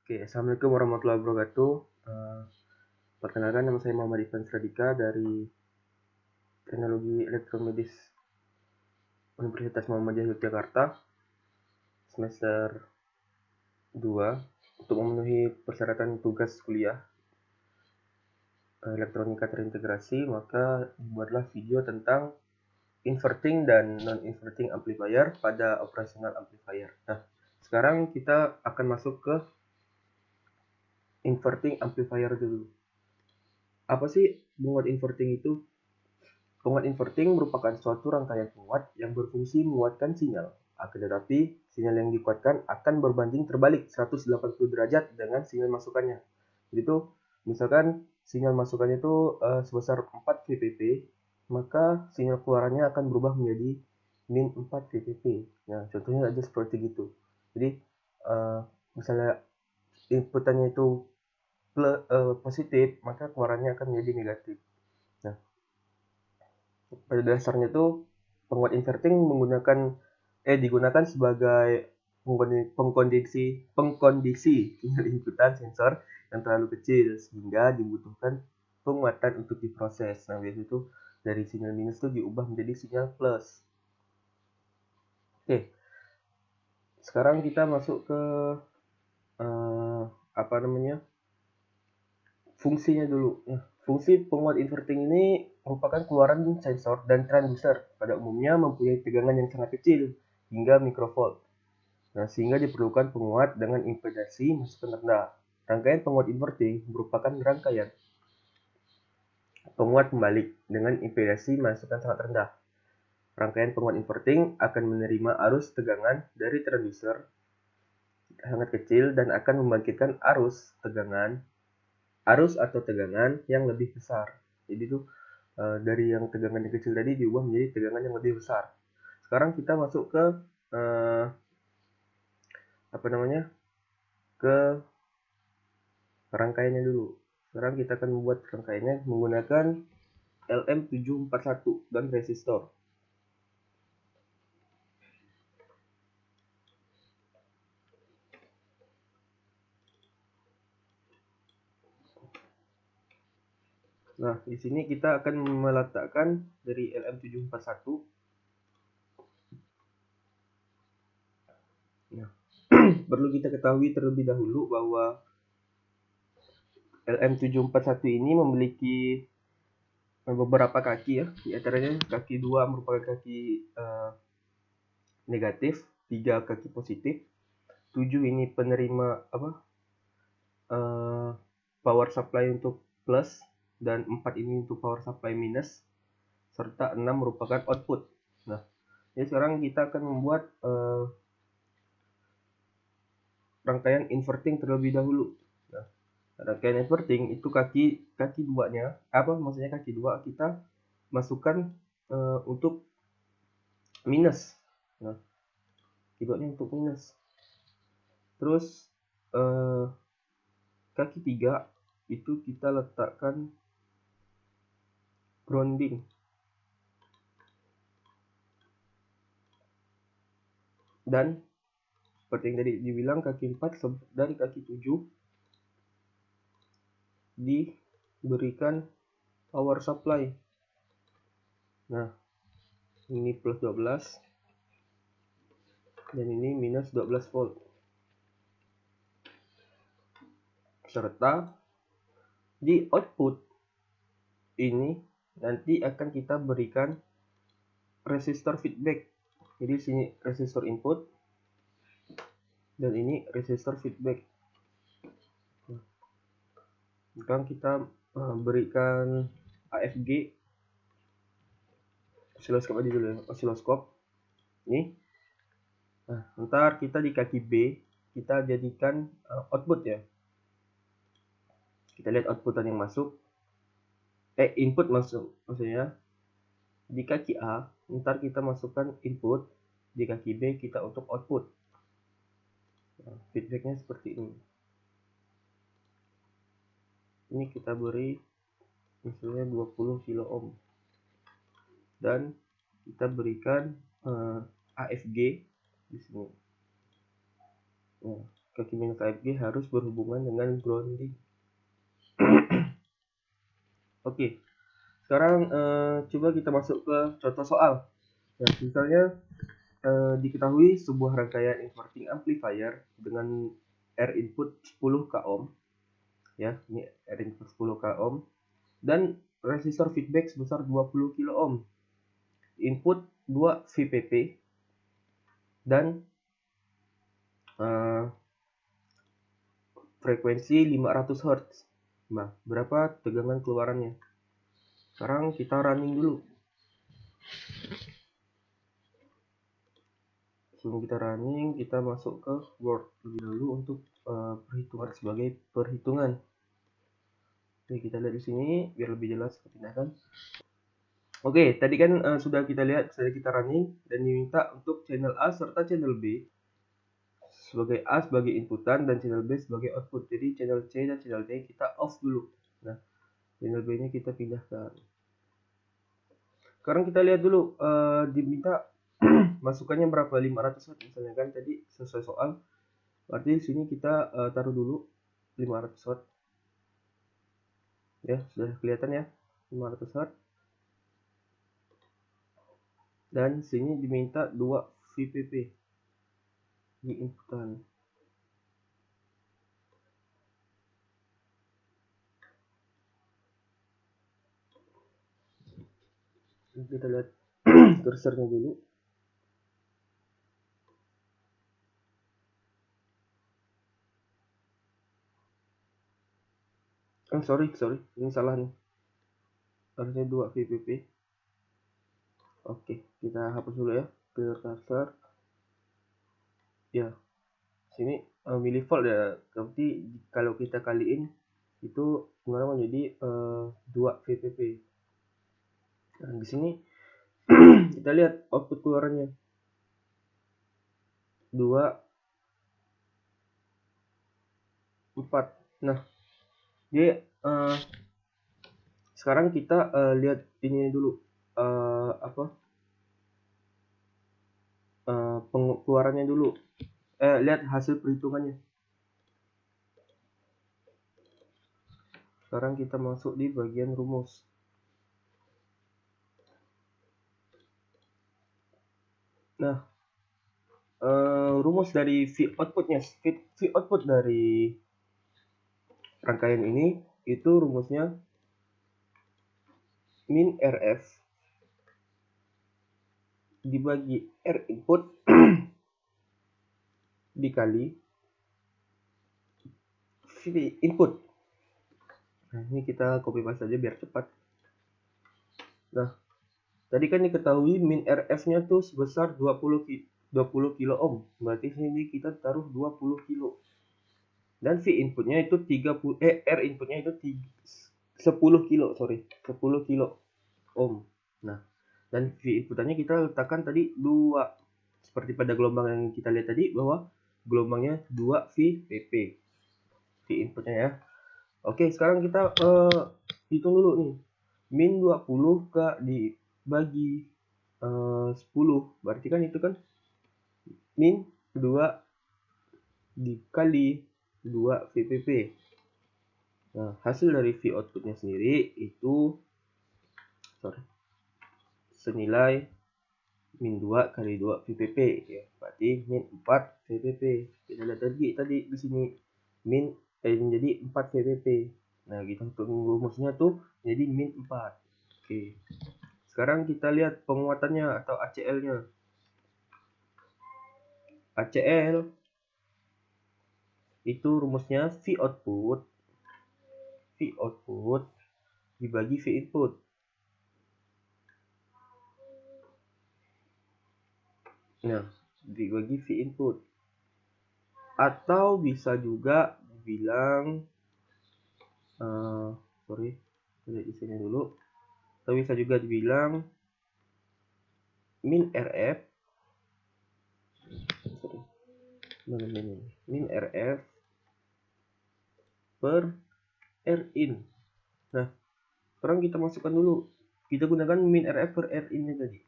Oke, Assalamualaikum warahmatullahi wabarakatuh. Perkenalkan, nama saya Muhammad Ivan Sradika dari Teknologi Elektromedis Universitas Muhammadiyah Yogyakarta, semester 2, untuk memenuhi persyaratan tugas kuliah elektronika terintegrasi, maka dibuatlah video tentang inverting dan non-inverting amplifier pada operational amplifier. Nah, sekarang kita akan masuk ke inverting amplifier dulu. Apa sih penguat inverting itu? Penguat inverting merupakan suatu rangkaian penguat yang berfungsi menguatkan sinyal. Akan tetapi, sinyal yang dikuatkan akan berbanding terbalik 180 derajat dengan sinyal masukannya. Jadi itu, misalkan sinyal masukannya itu sebesar 4 VPP, maka sinyal keluarannya akan berubah menjadi min 4 VPP. Nah, contohnya aja seperti gitu. Jadi, misalnya inputannya itu positif, maka keluarannya akan menjadi negatif. Nah, pada dasarnya itu penguat inverting digunakan sebagai pengkondisi sinyal inputan sensor yang terlalu kecil sehingga dibutuhkan penguatan untuk diproses. Nah, biasanya itu dari sinyal minus itu diubah menjadi sinyal plus. Oke, sekarang kita masuk ke fungsinya dulu. Nah, fungsi penguat inverting ini merupakan keluaran sensor dan transducer. Pada umumnya mempunyai tegangan yang sangat kecil hingga mikrovolt. Nah, sehingga diperlukan penguat dengan impedasi masukan rendah. Rangkaian penguat inverting merupakan rangkaian penguat pembalik dengan impedasi masukan sangat rendah. Rangkaian penguat inverting akan menerima arus tegangan dari transducer sangat kecil dan akan membangkitkan arus atau tegangan yang lebih besar. Jadi itu dari yang tegangan yang kecil tadi diubah menjadi tegangan yang lebih besar. Sekarang kita masuk ke ke rangkaiannya dulu. Sekarang kita akan membuat rangkaiannya menggunakan LM741 dan resistor. Nah, di sini kita akan meletakkan dari LM741. Nah, perlu kita ketahui terlebih dahulu bahwa LM741 ini memiliki beberapa kaki ya, di antaranya kaki 2 merupakan kaki negatif, 3 kaki positif, 7 ini penerima power supply untuk plus, dan 4 ini untuk power supply minus, serta 6 merupakan output. Nah, jadi sekarang kita akan membuat rangkaian inverting terlebih dahulu. Nah, rangkaian inverting itu kaki 2-nya, kaki 2 kita masukkan untuk minus. Nah, kaki 2-nya untuk minus. Terus kaki 3 itu kita letakkan grounding. Dan seperti yang tadi dibilang, kaki 4 dan kaki 7 diberikan power supply. Nah, ini plus 12 dan ini minus 12 volt. Serta di output ini nanti akan kita berikan resistor feedback. Jadi sini resistor input dan ini resistor feedback. Sekarang kita berikan AFG, osiloskop aja dulu ya, osiloskop ini. Nah, ntar kita di kaki B kita jadikan output ya. Kita lihat outputan yang masuk, input masuk, maksudnya di kaki A ntar kita masukkan input, di kaki B kita untuk output. Nah, feedbacknya seperti ini. Ini kita beri misalnya 20 kilo ohm dan kita berikan AFG di sini. Nah, kaki min 5G harus berhubungan dengan grounding. Oke, sekarang coba kita masuk ke contoh soal. Nah, misalnya diketahui sebuah rangkaian inverting amplifier dengan R input 10 k ohm, ya, ini R input 10 k ohm, dan resistor feedback sebesar 20 kilo ohm, input 2 VPP, dan frekuensi 500 Hz. Nah, berapa tegangan keluarannya? Sekarang kita running dulu. Sebelum kita running, kita masuk ke Word lebih dulu untuk perhitungan sebagai perhitungan. Oke, kita lihat di sini biar lebih jelas tindakan. Oke, tadi kan sudah kita lihat, sudah kita running dan diminta untuk channel A serta channel B sebagai A sebagai inputan dan channel B sebagai output. Jadi channel C dan channel D kita off dulu. Nah, channel B nya kita pindahkan. Sekarang kita lihat dulu diminta masukannya berapa, 500 Watt misalnya kan tadi sesuai soal. Berarti di sini kita taruh dulu 500 Watt. Ya, sudah kelihatan ya, 500 Watt. Dan sini diminta 2 VPP di inputan. Kita lihat cursornya dulu. Sorry, ini salah nih. Harusnya 2 VPP. Oke, kita hapus dulu ya, clear cursor. Ya, sini millivolt ya. Berarti kalau kita kaliin itu sebenarnya menjadi 2 VPP. Nah, di sini kita lihat output keluarannya 2 4. Nah, jadi sekarang kita lihat ini dulu pengeluarannya dulu. Lihat hasil perhitungannya. Sekarang kita masuk di bagian rumus. Nah, rumus dari V outputnya, V output dari rangkaian ini itu rumusnya min RF dibagi R input dikali V input. Nah, ini kita copy paste aja biar cepat. Nah, tadi kan diketahui min RF-nya tuh sebesar 20 kilo ohm. Berarti sini kita taruh 20 kilo. Dan V inputnya itu 30 R inputnya itu 10 kilo, 10 kilo ohm. Nah, dan V inputannya kita letakkan tadi 2. Seperti pada gelombang yang kita lihat tadi bahwa gelombangnya 2 VPP. V inputnya ya. Oke, sekarang kita hitung dulu nih. Min 20 dibagi 10. Berarti kan itu kan min 2 dikali 2 VPP. Nah, hasil dari V outputnya sendiri itu senilai min 2 kali 2 VPP ya. Berarti min 4 VPP. Kita lihat tadi di sini min menjadi 4 VPP. Nah, kita hitung rumusnya tuh jadi min 4. Oke. Sekarang kita lihat penguatannya atau ACL-nya. ACL itu rumusnya V output dibagi V input. Nah, dibagi V input. Atau bisa juga dibilang lihat di sini dulu. Atau bisa juga dibilang min RF min RF per R in. Nah, sekarang kita masukkan dulu. Kita gunakan min RF per R in nya tadi.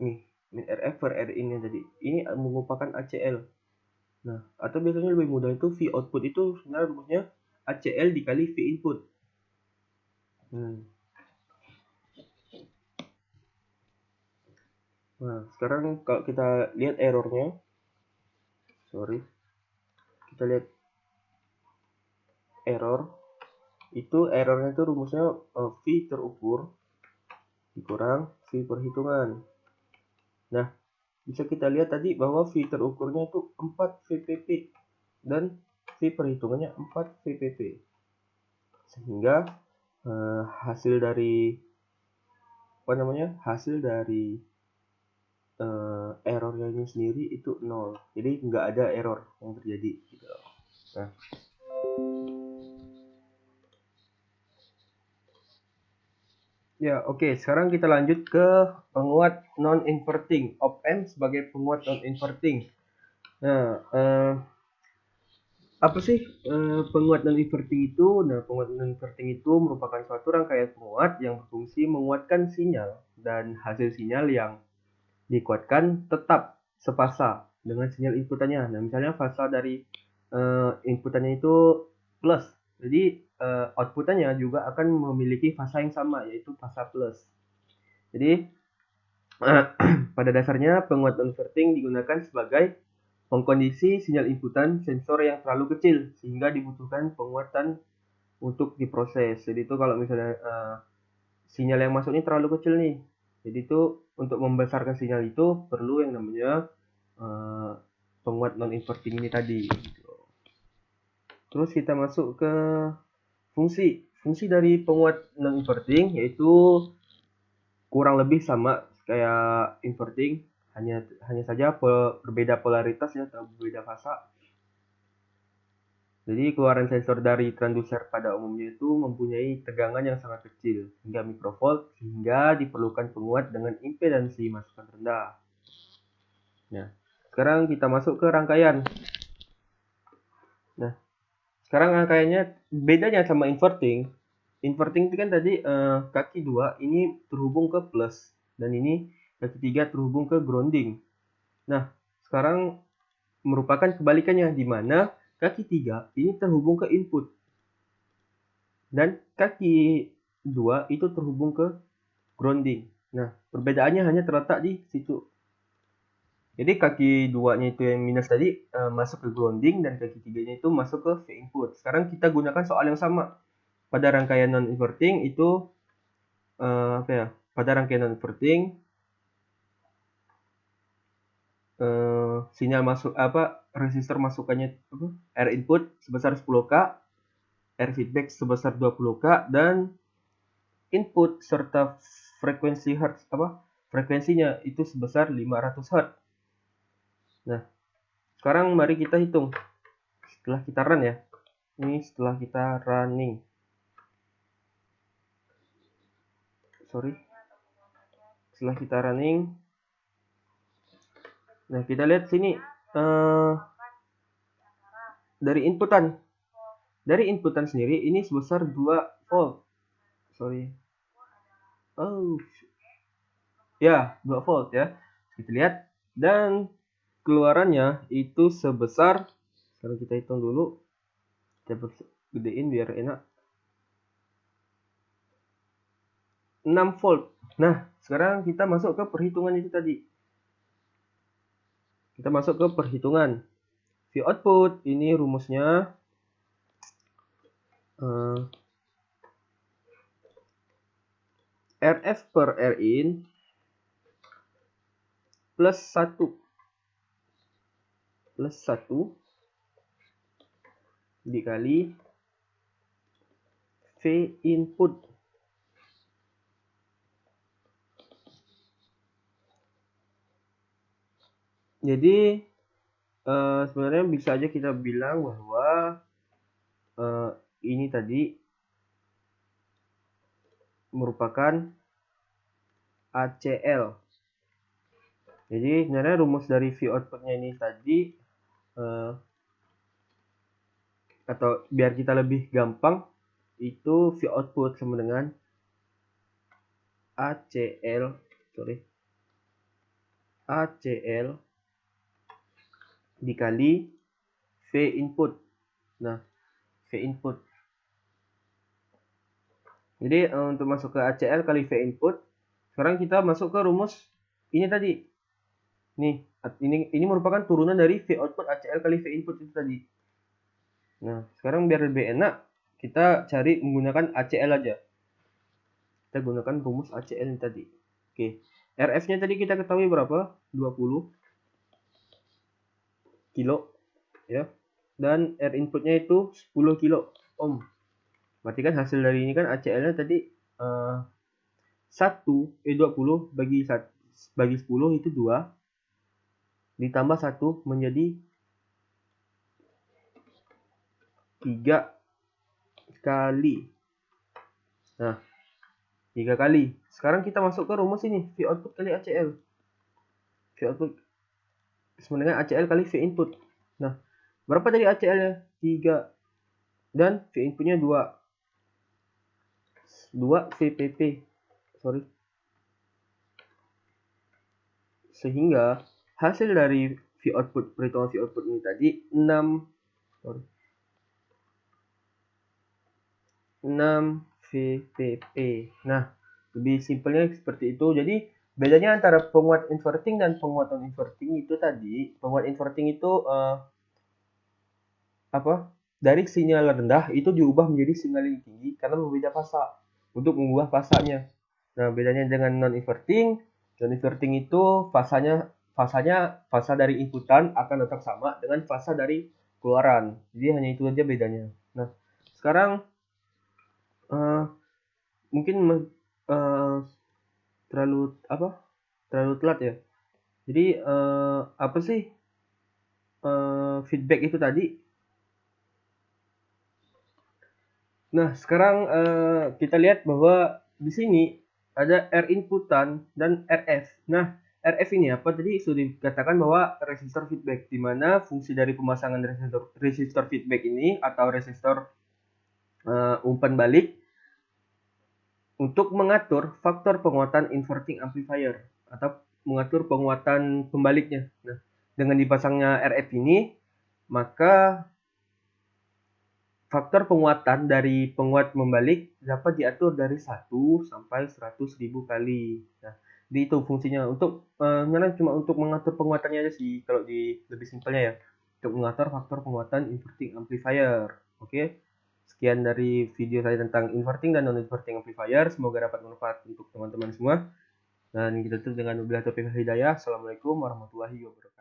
Nih, min RF per R in nya tadi. Ini merupakan ACL. Nah, atau biasanya lebih mudah itu V output itu sebenarnya rumusnya ACL dikali V input. Nah, sekarang kalau kita lihat errornya, kita lihat errornya itu rumusnya V terukur dikurang V perhitungan. Nah, bisa kita lihat tadi bahwa V terukurnya itu 4 VPP dan V perhitungannya 4 VPP. Sehingga hasil dari errornya ini sendiri itu 0. Jadi nggak ada error yang terjadi gitu. Nah, ya, oke. Sekarang kita lanjut ke penguat non-inverting. Op-amp sebagai penguat non-inverting. Nah, apa sih penguat non-inverting itu? Nah, penguat non-inverting itu merupakan suatu rangkaian penguat yang berfungsi menguatkan sinyal dan hasil sinyal yang dikuatkan tetap sepasa dengan sinyal inputannya. Nah, misalnya fasa dari inputannya itu plus. Jadi outputannya juga akan memiliki fasa yang sama, yaitu fasa plus. Jadi pada dasarnya penguat non-inverting digunakan sebagai pengkondisi sinyal inputan sensor yang terlalu kecil sehingga dibutuhkan penguatan untuk diproses. Jadi itu kalau misalnya sinyal yang masuk ini terlalu kecil nih, jadi itu untuk membesarkan sinyal itu perlu yang namanya penguat non-inverting ini tadi. Terus kita masuk ke fungsi dari penguat non-inverting, yaitu kurang lebih sama kayak inverting, hanya saja berbeda polaritas ya, atau berbeda fasa. Jadi keluaran sensor dari transducer pada umumnya itu mempunyai tegangan yang sangat kecil hingga mikrovolt, sehingga diperlukan penguat dengan impedansi masukan rendah. Nah, sekarang kita masuk ke rangkaian. Nah, sekarang rangkaiannya bedanya sama inverting. Inverting itu kan tadi kaki 2 ini terhubung ke plus dan ini kaki 3 terhubung ke grounding. Nah, sekarang merupakan kebalikannya, di mana kaki 3 ini terhubung ke input dan kaki 2 itu terhubung ke grounding. Nah, perbedaannya hanya terletak di situ. Jadi kaki 2-nya itu yang minus tadi masuk ke grounding dan kaki 3-nya itu masuk ke V input. Sekarang kita gunakan soal yang sama. Pada rangkaian non-inverting itu pada rangkaian non-inverting sinyal masuk resistor masukannya R input sebesar 10K, R feedback sebesar 20K, dan input serta frekuensinya itu sebesar 500 Hz. Nah, sekarang mari kita hitung setelah kita run ya. Ini setelah kita running. Setelah kita running. Nah, kita lihat sini dari inputan sendiri ini sebesar 2 volt. Ya, 2 volt ya. Kita lihat, dan keluarannya itu sebesar, sekarang kita hitung dulu, kita gedein biar enak, 6 volt. Nah, sekarang kita masuk ke perhitungan itu tadi. Kita masuk ke perhitungan V output. Ini rumusnya RF per Rin plus 1 dikali V input. Jadi sebenarnya bisa aja kita bilang bahwa ini tadi merupakan ACL. Jadi sebenarnya rumus dari V outputnya ini tadi, atau biar kita lebih gampang, itu V output sama dengan ACL dikali input. Nah, V input. Jadi untuk masuk ke ACL kali V input, sekarang kita masuk ke rumus ini tadi. Nih, ini merupakan turunan dari V output ACL kali V input itu tadi. Nah, sekarang biar lebih enak, kita cari menggunakan ACL aja. Kita gunakan rumus ACL ini tadi. Oke, RF-nya tadi kita ketahui berapa? 20 kilo ya. Dan R inputnya itu 10 kilo ohm. Berarti kan hasil dari ini kan ACL-nya tadi 20 bagi 10 itu 2 ditambah 1 menjadi 3 kali. Nah, 3 kali. Sekarang kita masuk ke rumus ini, V output kali ACL. V output sama dengan ACL kali V input. Nah, berapa tadi ACL-nya? 3. Dan V inputnya 2. 2 VPP. Sorry. Sehingga hasil dari V output, perhitungan V output ini tadi 6 VPP. Nah, lebih simpelnya seperti itu. Jadi bedanya antara penguat inverting dan penguat non inverting itu tadi, penguat inverting itu dari sinyal rendah itu diubah menjadi sinyal yang tinggi karena berbeda fasa untuk mengubah fasanya. Nah, bedanya dengan non inverting itu fasa dari inputan akan tetap sama dengan fasa dari keluaran. Jadi hanya itu saja bedanya. Nah, sekarang mungkin terlalu telat ya. Jadi apa sih feedback itu tadi? Nah, sekarang kita lihat bahwa di sini ada R inputan dan RF. Nah, RF ini apa? Tadi sudah dikatakan bahwa resistor feedback, di mana fungsi dari pemasangan resistor feedback ini atau resistor umpan balik untuk mengatur faktor penguatan inverting amplifier atau mengatur penguatan pembaliknya. Nah, dengan dipasangnya RF ini, maka faktor penguatan dari penguat membalik dapat diatur dari 1 sampai 100.000 kali. Nah, itu fungsinya untuk cuma untuk mengatur penguatannya aja sih kalau lebih simpelnya ya. Untuk mengatur faktor penguatan inverting amplifier. Oke. Sekian dari video saya tentang inverting dan non inverting amplifier. Semoga dapat bermanfaat untuk teman-teman semua. Dan kita tutup dengan wabillahi taufiq wal hidayah. Assalamualaikum warahmatullahi wabarakatuh.